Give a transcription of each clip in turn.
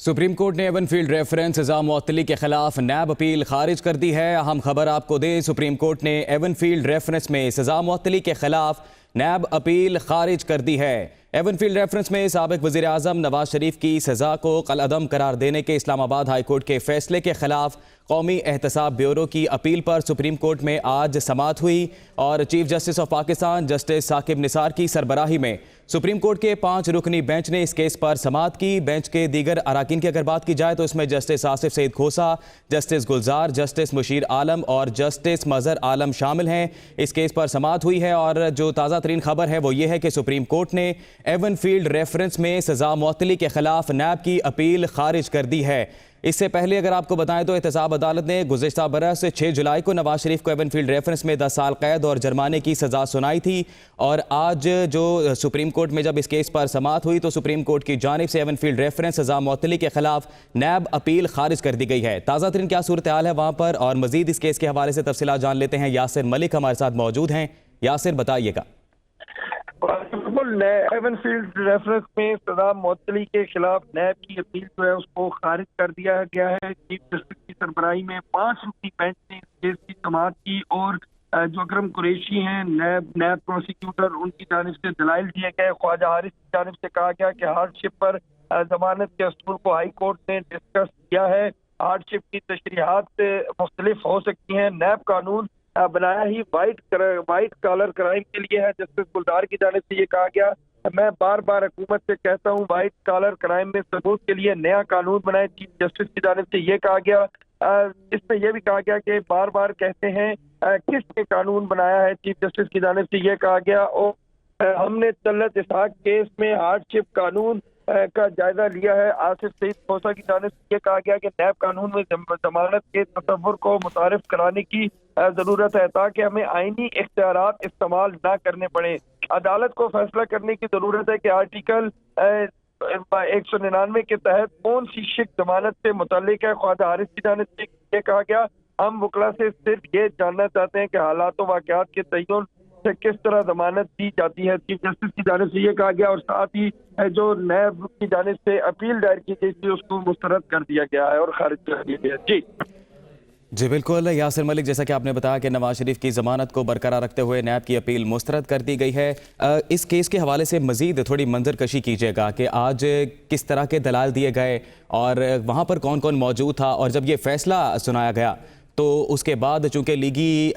Supreme court ने Avon field reference सजा मुअत्तली के खिलाफ नैब अपील खारिज कर दी है। अहम खबर आपको दें, सुप्रीम कोर्ट ने एवन फील्ड रेफरेंस में सजा मुअत्तली के खिलाफ नैब अपील खारिज कर दी है। एवन फील्ड रेफरेंस में साबिक वज़ीर आज़म नवाज शरीफ की सजा को कलअदम करार देने के इस्लामाबाद हाई कोर्ट के फैसले के खिलाफ कौमी एहतसाब ब्यूरो की अपील पर सुप्रीम कोर्ट में आज समाअत हुई और chief justice of Pakistan justice Saqib Nisar की सरबराही में सुप्रीम कोर्ट के 5 रुकनी बेंच ने इस केस पर समाअत की। बेंच के दीगर अराकीन की अगर बात की जाए तो इसमें जस्टिस आसिफ सईद खोसा, जस्टिस गुलजार, जस्टिस मुशीर आलम और जस्टिस मजहर आलम शामिल हैं। इस केस पर समाअत हुई है और जो ताज़ा तरीन खबर है वो ये है कि सुप्रीम कोर्ट ने एवन फील्ड रेफरेंस में सजा मुअत्तली के खिलाफ नैब की अपील खारिज कर दी है। इससे पहले अगर आपको बताएं तो एहतसाब अदालत ने गुज़िश्ता बरस 6 जुलाई को नवाज शरीफ को एवन फील्ड रेफरेंस में 10 साल कैद और जुर्माने की सज़ा सुनाई थी और आज जो सुप्रीम कोर्ट में जब इस केस पर समाअत हुई तो सुप्रीम कोर्ट की जानिब से एवन फील्ड रेफरेंस सजा मुअत्तली के खिलाफ नैब अपील खारिज कर दी गई है। ताज़ा तरीन क्या सूरत हाल है वहाँ पर और मज़ीद इस केस के हवाले से तफसीलात जान लेते हैं। यासिर मलिक हमारे साथ मौजूद हैं। यासिर, बताइएगा। एवन फील्ड रेफरेंस में सजा मुअत्तली के खिलाफ नैब की अपील जो है उसको खारिज कर दिया गया है। चीफ जस्टिस की सरबराही में 5 रुकनी बेंच ने इस केस की समाअत की और जो अकरम कुरैशी हैं नैब प्रोसिक्यूटर, उनकी जानिब से दलाइल दिए गए। ख्वाजा हारिस की जानिब से कहा गया कि हार्डशिप पर जमानत के असूल को हाई कोर्ट ने डिस्कस किया है। हार्डशिप की तशरीहात मुख्तलिफ हो सकती हैं। नैब कानून बनाया ही वाइट कॉलर क्राइम के लिए है। जस्टिस गुलजार की जानिब से ये कहा गया, मैं बार बार हुकूमत से कहता हूँ वाइट कॉलर क्राइम में सबूत के लिए नया कानून बनाए। चीफ जस्टिस की जानिब से ये कहा गया, इसमें यह भी कहा गया कि बार बार कहते हैं किसने कानून बनाया है। चीफ जस्टिस की जानिब से ये कहा गया और हमने तलत इसहाक केस में हार्डशिप कानून का जायजा लिया है। आसिफ सईद खोसा की जानिब से ये कहा गया कि नैब कानून में जमानत के तसव्वुर को मुतारिफ कराने की जरूरत है ताकि हमें आईनी इख्तियारात इस्तेमाल ना करने पड़े। अदालत को फैसला करने की जरूरत है कि आर्टिकल 199 के तहत कौन सी शिक जमानत से मुतल्लिक है। ख्वाजा हारिस की जानिब से ये कहा गया, हम वकला से सिर्फ ये जानना चाहते हैं कि हालात व वाक़यात के तय्युन से किस तरह जमानत दी जाती है। चीफ जस्टिस की जानिब से ये कहा गया और साथ ही जो नैब की जानिब से अपील दायर की गई थी उसको मुस्तरद कर दिया गया है और खारिज कर दिया गया। जी बिल्कुल यासिर मलिक, जैसा कि आपने बताया कि नवाज शरीफ की ज़मानत को बरकरार रखते हुए नैब की अपील मुस्तरद कर दी गई है। इस केस के हवाले से मज़ीद थोड़ी मंजर कशी कीजिएगा कि आज किस तरह के दलाल दिए गए और वहाँ पर कौन कौन मौजूद था और जब ये फैसला सुनाया गया तो उसके बाद चूँकि लीगी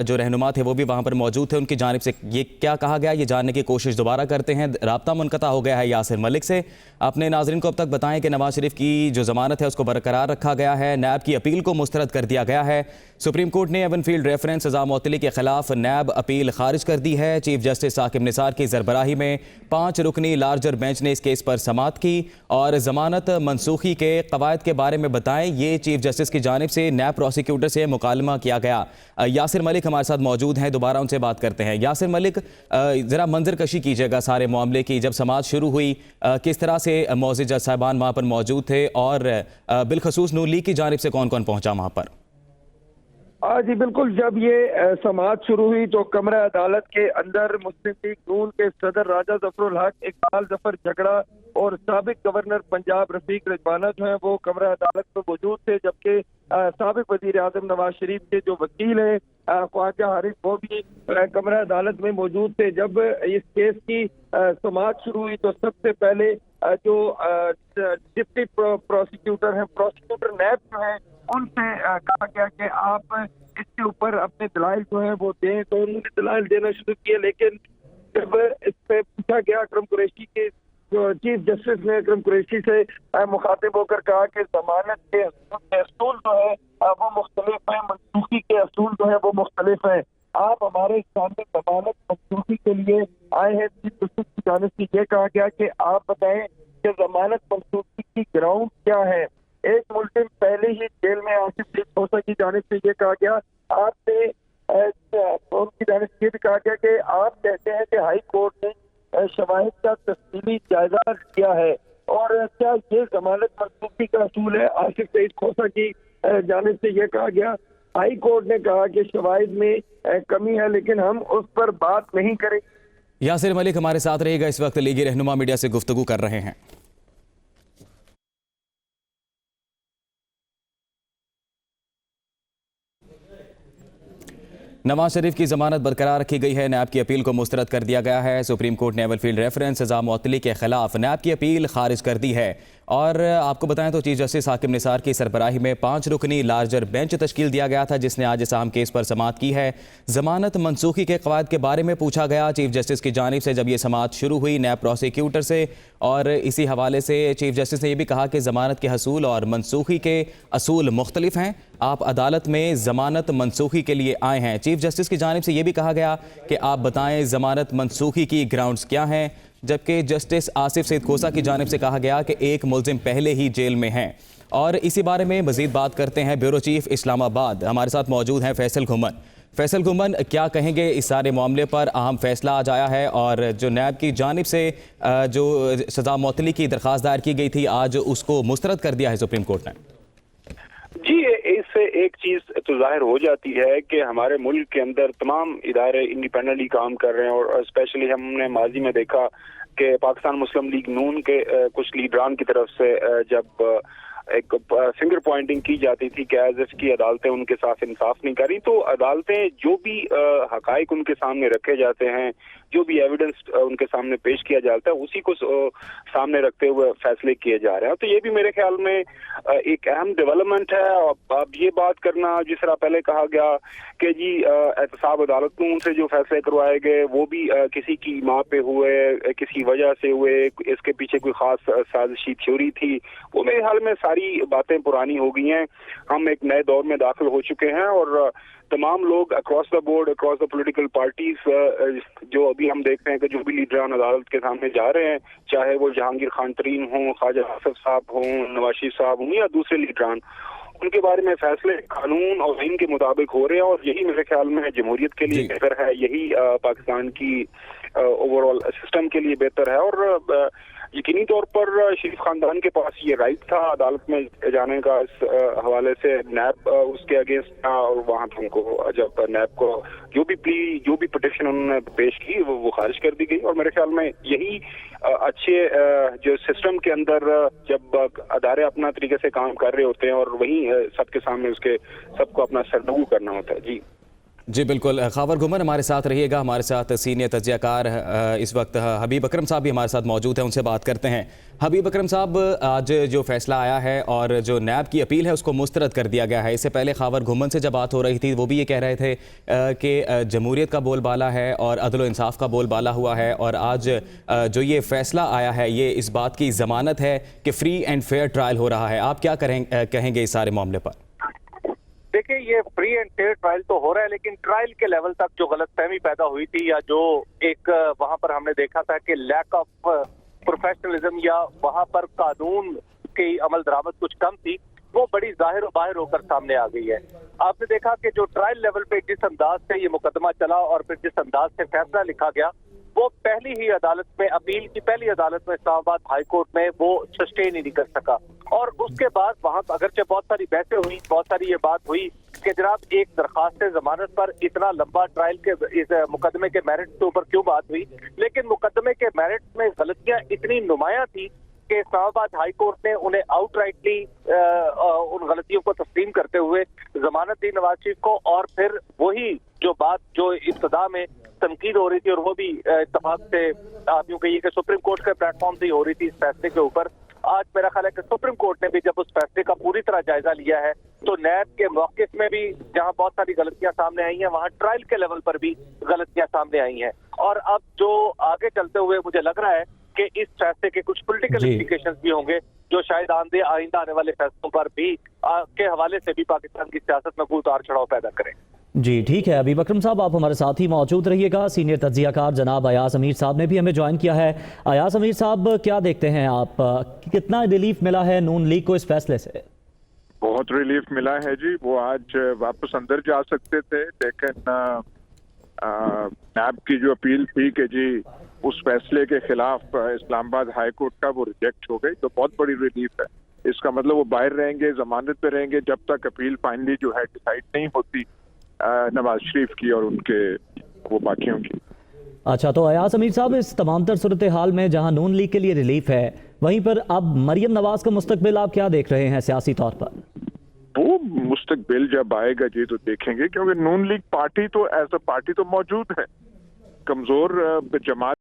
जो रहनुमा थे वो भी वहाँ पर मौजूद थे, उनकी जानिब से ये क्या कहा गया, ये जानने की कोशिश दोबारा करते हैं। राब्ता मुनक़ता हो गया है यासिर मलिक से। अपने नाज़रीन को अब तक बताएं कि नवाज शरीफ की जो ज़मानत है उसको बरकरार रखा गया है, नैब की अपील को मुस्तरद कर दिया गया है। सुप्रीम कोर्ट ने एवन फील्ड रेफरेंस सजा मुअत्तली के खिलाफ नैब अपील खारिज कर दी है। चीफ जस्टिस साकिब निसार की सरबराही में 5 रुकनी लार्जर बेंच ने इस केस पर समाअत की और ज़मानत मनसूखी के कवायद के बारे में बताएं, ये चीफ जस्टिस की जानिब से नैब प्रोसिक्यूटर से मुकालमा किया गया। यासिर मलिक हमारे साथ मौजूद हैं, दोबारा उनसे बात करते हैं। यासिर मलिक, ज़रा मंजर कशी कीजिएगा सारे मामले की। जब समाअत शुरू हुई किस तरह से मौजूद जज साहिबान वहाँ पर मौजूद थे और बिलखसूस नून लीग की जानिब से कौन कौन पहुँचा वहाँ पर? जी बिल्कुल, जब ये समाअत शुरू हुई तो कमरा अदालत के अंदर मुस्लिम लीग नून के सदर राजा जफरुल हक, इकबाल जफर झगड़ा और साबिक गवर्नर पंजाब रफीक रजवाना जो है वो कमरा अदालत में मौजूद थे, जबकि साबिक वजीर आजम नवाज शरीफ के जो वकील हैं ख्वाजा हारिस वो भी कमरा अदालत में मौजूद थे। जब इस केस की समाअत शुरू हुई तो सबसे पहले जो डिप्टी प्रोसिक्यूटर हैं, प्रोसिक्यूटर नैब जो है, उनसे कहा गया कि आप इसके ऊपर अपने दलाइल जो है वो दें, तो उन्होंने दलाइल देना शुरू किए। लेकिन जब इस पे पूछा गया, अकरम कुरैशी के जो चीफ जस्टिस ने अकरम कुरैशी से मुखातिब होकर कहा कि जमानत के असूल जो है वो मुख्तलिफ है, मनसूखी के असूल जो है वो मुख्तलिफ है। आप हमारे सामने जमानत मनसूखी के लिए आए हैं। चीफ जस्टिस की जानिब से ये कहा गया कि आप बताएं कि जमानत मनसूखी की ग्राउंड क्या है। एक मुल्जिम पहले ही जेल में आसिफ सईद खोसा की जानिब से ये कहा गया, आपने उनकी जानिब से ये भी कहा गया कि आप कहते हैं कि हाई कोर्ट ने शवाहिद का तफसीली जायजा लिया है और क्या ये जमानत मनसूखी का असूल है। आसिफ सईद खोसा की जानिब से ये कहा गया, हाई कोर्ट ने कहा कि शवाहिद में कमी है लेकिन हम उस पर बात नहीं करेंगे। यासिर मलिक हमारे साथ रहेगा, इस वक्त लीगी रहनुमा मीडिया से गुफ्तगू कर रहे हैं। नवाज शरीफ की जमानत बरकरार रखी गई है। नैब की अपील को मुस्तरद कर दिया गया है। सुप्रीम कोर्ट ने एवनफील्ड रेफरेंस सजा मुअत्तली के खिलाफ नैब की अपील खारिज कर दी है। और आपको बताएं तो चीफ जस्टिस हाकिम निसार की सरबराही में 5 रुकनी लार्जर बेंच तश्कील दिया गया था, जिसने आज इस अहम केस पर समाअत की है। जमानत मनसूखी के कवायद के बारे में पूछा गया चीफ जस्टिस की जानिब से जब ये समाअत शुरू हुई नैब प्रोसिक्यूटर से, और इसी हवाले से चीफ जस्टिस ने यह भी कहा कि जमानत के हसूल और मनसूखी के असूल मुख्तलिफ हैं। आप अदालत में जमानत मनसूखी के लिए आए हैं। चीफ जस्टिस की जानिब से यह भी कहा गया कि आप बताएं जमानत मनसूखी की ग्राउंड्स क्या हैं, जबकि जस्टिस आसिफ सईद खोसा की जानिब से कहा गया कि एक मुल्जिम पहले ही जेल में हैं। और इसी बारे में मजीद बात करते हैं। ब्यूरो चीफ इस्लामाबाद हमारे साथ मौजूद हैं फैसल घुमन। फैसल घुमन, क्या कहेंगे इस सारे मामले पर? अहम फैसला आज आया है और जो नैब की जानिब से जो सजा मुअत्तली की दरख्वास्त दायर की गई थी, आज उसको मुस्तरद कर दिया है सुप्रीम कोर्ट ने। जी, इससे एक चीज तो जाहिर हो जाती है कि हमारे मुल्क के अंदर तमाम इदारे इंडिपेंडेंटली काम कर रहे हैं, और स्पेशली हमने माजी में देखा कि पाकिस्तान मुस्लिम लीग नून के कुछ लीडरान की तरफ से जब एक फिंगर पॉइंटिंग की जाती थी कि एज इफ की अदालतें उनके साथ इंसाफ नहीं करी, तो अदालतें जो भी हकाइक उनके सामने रखे जाते हैं, जो भी एविडेंस उनके सामने पेश किया जाता है, उसी को सामने रखते हुए फैसले किए जा रहे हैं। तो ये भी मेरे ख्याल में एक अहम डेवलपमेंट है। अब ये बात करना, जिस तरह पहले कहा गया कि जी एहतसाब अदालत में उनसे जो फैसले करवाए गए वो भी किसी की माँ पे हुए, किसी वजह से हुए, इसके पीछे कोई खास साजिशी थ्योरी थी, वो मेरे ख्याल में सारी बातें पुरानी हो गई हैं। हम एक नए दौर में दाखिल हो चुके हैं और तमाम लोग across the board, across the political parties, जो अभी हम देख रहे हैं कि जो भी लीडरान अदालत के सामने जा रहे हैं, चाहे वो जहांगीर खान तरीन हों, ख्वाजा आसिफ साहब हों, नवाज शरीफ साहब हों या दूसरे लीडरान, उनके बारे में फैसले कानून और आइन के मुताबिक हो रहे हैं। और यही मेरे ख्याल में जमहूरियत के लिए बेहतर है, यही पाकिस्तान की ओवरऑल सिस्टम के लिए बेहतर है। और यकीनी तौर पर शरीफ खानदान के पास ये राइट था अदालत में जाने का। इस हवाले से नैब उसके अगेंस्ट था, और वहाँ पर उनको जब नैब को जो भी पिटिशन उन्होंने पेश की वो खारिज कर दी गई। और मेरे ख्याल में यही अच्छे जो सिस्टम के अंदर जब अदारे अपना तरीके से काम कर रहे होते हैं और वहीं सबके सामने उसके सबको अपना सरदू करना होता है। जी बिल्कुल। खावर घुमन हमारे साथ रहिएगा। हमारे साथ सीनियर तज्जियाकार इस वक्त हबीब अकरम साहब भी हमारे साथ मौजूद हैं, उनसे बात करते हैं। हबीब अकरम साहब, आज जो फैसला आया है और जो नैब की अपील है उसको मुस्तरद कर दिया गया है। इससे पहले खावर घुमन से जब बात हो रही थी वो भी ये कह रहे थे कि जमहूरियत का बोलबाला है और अदल व इंसाफ का बोलबाला हुआ है, और आज जो ये फैसला आया है ये इस बात की ज़मानत है कि फ्री एंड फेयर ट्रायल हो रहा है। आप क्या कहेंगे इस सारे मामले पर? देखिए, ये फ्री एंड फेयर ट्रायल तो हो रहा है, लेकिन ट्रायल के लेवल तक जो गलतफहमी पैदा हुई थी या जो एक वहां पर हमने देखा था कि लैक ऑफ प्रोफेशनलिज्म या वहां पर कानून की अमल दरामद कुछ कम थी, वो बड़ी जाहिर बाहिर होकर सामने आ गई है। आपने देखा कि जो ट्रायल लेवल पे जिस अंदाज से ये मुकदमा चला और फिर जिस अंदाज से फैसला लिखा गया, वो पहली ही अदालत में, अपील की पहली अदालत में इस्लामाबाद हाई कोर्ट में वो सस्टेन ही नहीं कर सका। और उसके बाद वहां अगरचे बहुत सारी बहसें हुई, बहुत सारी ये बात हुई कि जनाब एक दरखास्त जमानत पर इतना लंबा ट्रायल के इस मुकदमे के मेरिट के ऊपर क्यों बात हुई, लेकिन मुकदमे के मेरिट में गलतियां इतनी नुमाया थी कि इस्लामाबाद हाई कोर्ट ने उन्हें आउटराइटली उन गलतियों को तस्लीम करते हुए जमानत दी नवाज शरीफ को। और फिर वही जो बात जो इब्तदा में तनकीद हो रही थी और वो भी इत्तेफाक से आप यूं कहिए कि सुप्रीम कोर्ट के प्लेटफॉर्म से ही हो रही थी इस फैसले के ऊपर, आज मेरा ख्याल है कि सुप्रीम कोर्ट ने भी जब उस फैसले का पूरी तरह जायजा लिया है, तो नैब के मौक़िफ़ में भी जहां बहुत सारी गलतियां सामने आई हैं, वहां ट्रायल के लेवल पर भी गलतियां सामने आई हैं। और अब जो आगे चलते हुए मुझे लग रहा है कि इस फैसले के कुछ पॉलिटिकल इम्प्लीकेशंस भी होंगे, जो शायद आइंदा आने वाले फैसलों पर भी के हवाले से भी पाकिस्तान की सियासत में कोई उतार चढ़ाव पैदा करें। जी ठीक है। अबीब अकरम साहब, आप हमारे साथ ही मौजूद रहिएगा। सीनियर तज्जियाकार जनाब अयाज अमीर साहब ने भी हमें ज्वाइन किया है। अयाज अमीर साहब, क्या देखते हैं आप, कितना रिलीफ मिला है नून लीग को इस फैसले से? बहुत रिलीफ मिला है जी। वो आज वापस अंदर जा सकते थे, लेकिन नैब की जो अपील थी कि जी उस फैसले के खिलाफ इस्लामाबाद हाई कोर्ट का, वो रिजेक्ट हो गई, तो बहुत बड़ी रिलीफ है। इसका मतलब वो बाहर रहेंगे, जमानत पे रहेंगे जब तक अपील फाइनली जो है डिसाइड नहीं होती नवाज शरीफ की और उनके वो बाकियों की। अच्छा, तो अयाज अमीर साहब, इस तमाम तर सूरत हाल में जहां नून लीग के लिए रिलीफ है, वहीं पर अब मरियम नवाज का मुस्तकबिल आप क्या देख रहे हैं सियासी तौर पर? वो मुस्तकबिल जब आएगा जी तो देखेंगे, क्योंकि नून लीग पार्टी तो एज अ पार्टी तो मौजूद है, कमजोर जमात